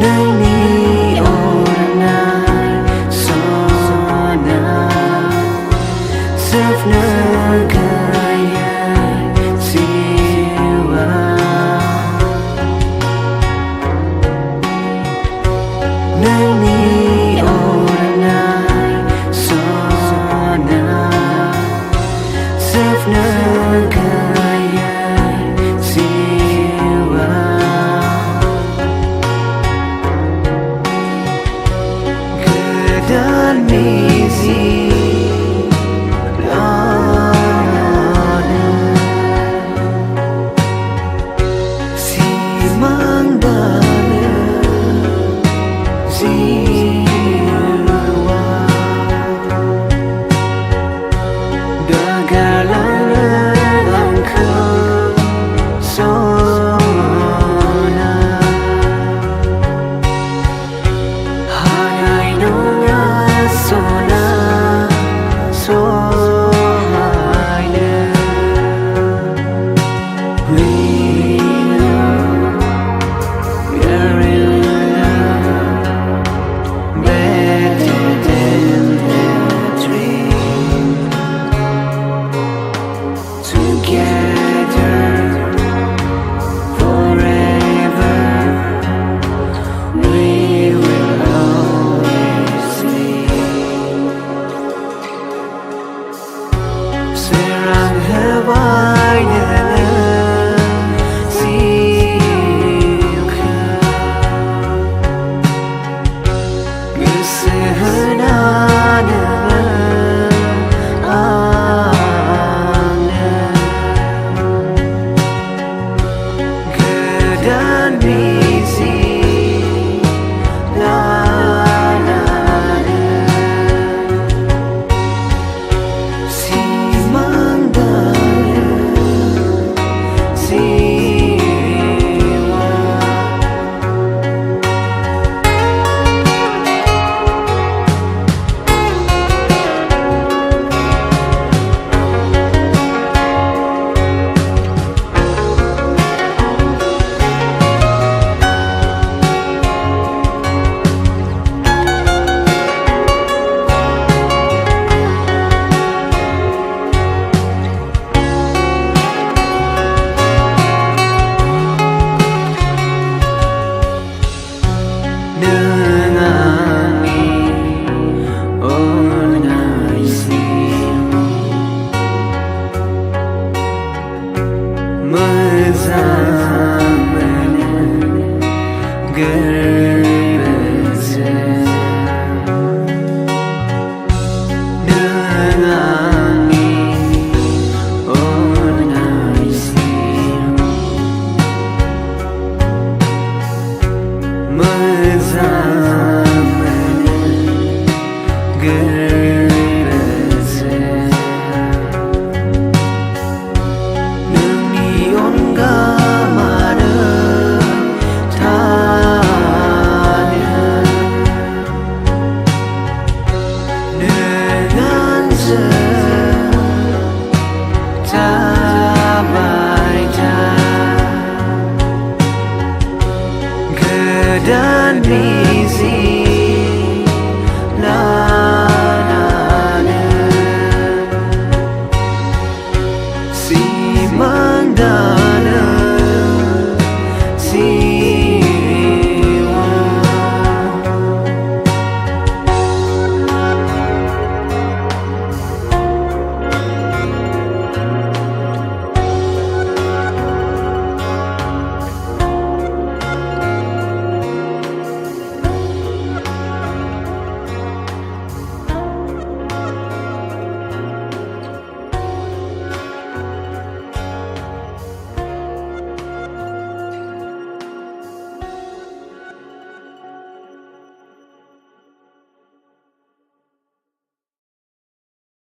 Nangni orang sona Sefna kaya siwa Nangni orang sona Sefna kaya siwa Dan misi lana si mangdana siwa dagalan angkau sona hanai nunga sona sohaina we love very love better than the dream together forever we will always be Serang hawainya siuka Kesehenana ana Kedan misi lana si mangdana siwa Nenangi orang siwa Mezamana gerbeza Nenangi orang siwa Mezamana gerbeza Nungion gamana tanya Dengan setabaita Kedan